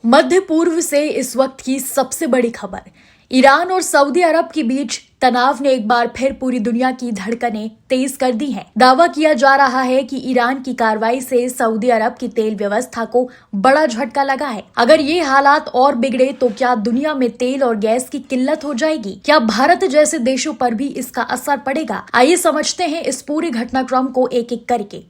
मध्य पूर्व से इस वक्त की सबसे बड़ी खबर। ईरान और सऊदी अरब के बीच तनाव ने एक बार फिर पूरी दुनिया की धड़कनें तेज कर दी हैं। दावा किया जा रहा है कि ईरान की कार्रवाई से सऊदी अरब की तेल व्यवस्था को बड़ा झटका लगा है। अगर ये हालात और बिगड़े तो क्या दुनिया में तेल और गैस की किल्लत हो जाएगी? क्या भारत जैसे देशों पर भी इसका असर पड़ेगा? आइए समझते हैं इस पूरे घटनाक्रम को एक एक करके।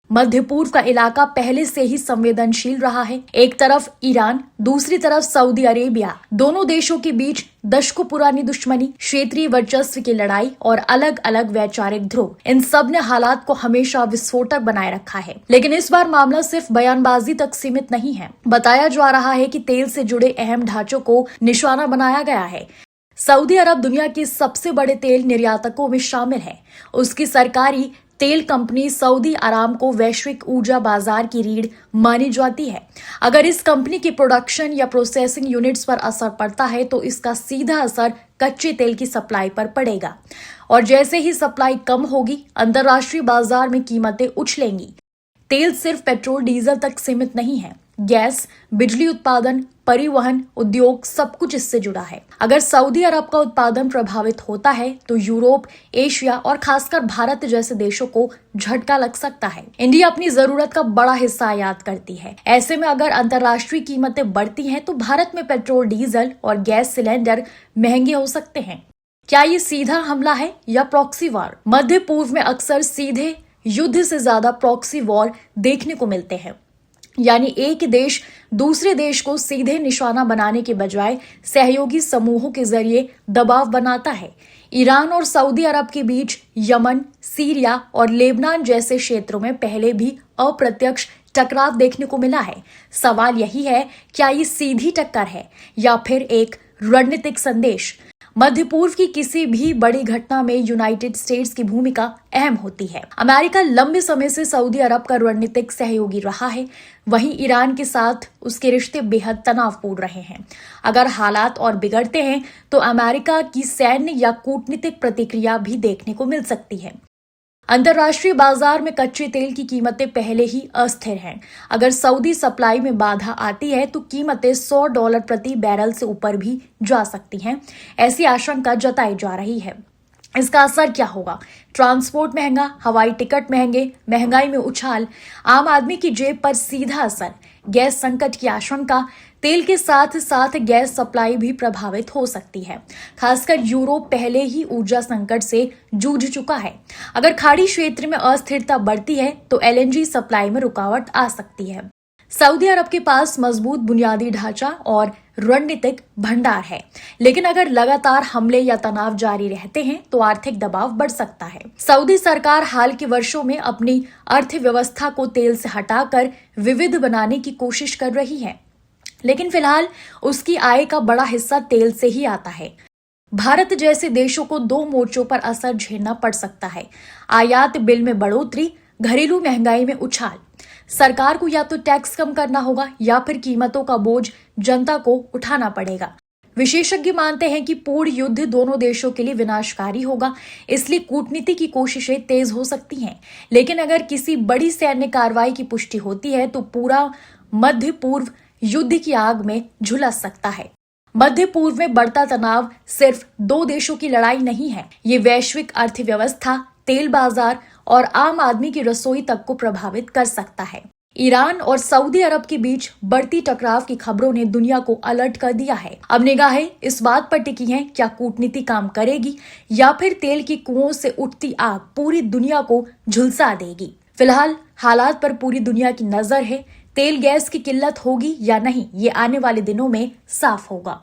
मध्य पूर्व का इलाका पहले से ही संवेदनशील रहा है। एक तरफ ईरान, दूसरी तरफ सऊदी अरेबिया। दोनों देशों के बीच दशकों पुरानी दुश्मनी, क्षेत्रीय वर्चस्व की लड़ाई और अलग अलग वैचारिक ध्रुव, इन सब ने हालात को हमेशा विस्फोटक बनाए रखा है। लेकिन इस बार मामला सिर्फ बयानबाजी तक सीमित नहीं है। बताया जा रहा है कि तेल से जुड़े अहम ढांचों को निशाना बनाया गया है। सऊदी अरब दुनिया के सबसे बड़े तेल निर्यातकों में शामिल है। उसकी सरकारी तेल कंपनी सऊदी अरामको वैश्विक ऊर्जा बाजार की रीढ़ मानी जाती है। अगर इस कंपनी की प्रोडक्शन या प्रोसेसिंग यूनिट्स पर असर पड़ता है तो इसका सीधा असर कच्चे तेल की सप्लाई पर पड़ेगा और जैसे ही सप्लाई कम होगी, अंतर्राष्ट्रीय बाजार में कीमतें उछलेंगी। तेल सिर्फ पेट्रोल डीजल तक सीमित नहीं है। गैस, बिजली उत्पादन, परिवहन, उद्योग, सब कुछ इससे जुड़ा है। अगर सऊदी अरब का उत्पादन प्रभावित होता है तो यूरोप, एशिया और खासकर भारत जैसे देशों को झटका लग सकता है। इंडिया अपनी जरूरत का बड़ा हिस्सा आयात करती है। ऐसे में अगर अंतर्राष्ट्रीय कीमतें बढ़ती हैं तो भारत में पेट्रोल, डीजल और गैस सिलेंडर महंगे हो सकते हैं। क्या ये सीधा हमला है या प्रॉक्सी वॉर? मध्य पूर्व में अक्सर सीधे युद्ध से ज्यादा प्रॉक्सी वॉर देखने को मिलते हैं, यानी एक देश दूसरे देश को सीधे निशाना बनाने के बजाय सहयोगी समूहों के जरिए दबाव बनाता है। ईरान और सऊदी अरब के बीच यमन, सीरिया और लेबनान जैसे क्षेत्रों में पहले भी अप्रत्यक्ष टकराव देखने को मिला है। सवाल यही है, क्या ये सीधी टक्कर है या फिर एक रणनीतिक संदेश? मध्य पूर्व की किसी भी बड़ी घटना में यूनाइटेड स्टेट्स की भूमिका अहम होती है। अमेरिका लंबे समय से सऊदी अरब का रणनीतिक सहयोगी रहा है, वहीं ईरान के साथ उसके रिश्ते बेहद तनावपूर्ण रहे हैं। अगर हालात और बिगड़ते हैं तो अमेरिका की सैन्य या कूटनीतिक प्रतिक्रिया भी देखने को मिल सकती है। अंतर्राष्ट्रीय बाजार में कच्चे तेल की कीमतें पहले ही अस्थिर हैं। अगर सऊदी सप्लाई में बाधा आती है तो कीमतें $100 प्रति बैरल से ऊपर भी जा सकती हैं। ऐसी आशंका जताई जा रही है। इसका असर क्या होगा? ट्रांसपोर्ट महंगा, हवाई टिकट महंगे, महंगाई में उछाल, आम आदमी की जेब पर सीधा असर, गैस संकट की आशंका, तेल के साथ साथ गैस सप्लाई भी प्रभावित हो सकती है। खासकर यूरोप पहले ही ऊर्जा संकट से जूझ चुका है। अगर खाड़ी क्षेत्र में अस्थिरता बढ़ती है तो एलएनजी सप्लाई में रुकावट आ सकती है। सऊदी अरब के पास मजबूत बुनियादी ढांचा और रणनीतिक भंडार है, लेकिन अगर लगातार हमले या तनाव जारी रहते हैं तो आर्थिक दबाव बढ़ सकता है। सऊदी सरकार हाल के वर्षों में अपनी अर्थव्यवस्था को तेल से हटाकर विविध बनाने की कोशिश कर रही है, लेकिन फिलहाल उसकी आय का बड़ा हिस्सा तेल से ही आता है। भारत जैसे देशों को दो मोर्चों पर असर झेलना पड़ सकता है। आयात बिल में बढ़ोतरी, घरेलू महंगाई में उछाल। सरकार को या तो टैक्स कम करना होगा या फिर कीमतों का बोझ जनता को उठाना पड़ेगा। विशेषज्ञ मानते हैं कि पूर्ण युद्ध दोनों देशों के लिए विनाशकारी होगा, इसलिए कूटनीति की कोशिशें तेज हो सकती हैं। लेकिन अगर किसी बड़ी सैन्य कार्रवाई की पुष्टि होती है तो पूरा मध्य पूर्व युद्ध की आग में झुलस सकता है। मध्य पूर्व में बढ़ता तनाव सिर्फ दो देशों की लड़ाई नहीं है, ये वैश्विक अर्थव्यवस्था, तेल बाजार और आम आदमी की रसोई तक को प्रभावित कर सकता है। ईरान और सऊदी अरब के बीच बढ़ती टकराव की खबरों ने दुनिया को अलर्ट कर दिया है। अब निगाहें इस बात पर टिकी हैं, क्या कूटनीति काम करेगी या फिर तेल की कुओं से उठती आग पूरी दुनिया को झुलसा देगी। फिलहाल हालात पर पूरी दुनिया की नजर है। तेल गैस की किल्लत होगी या नहीं, ये आने वाले दिनों में साफ होगा।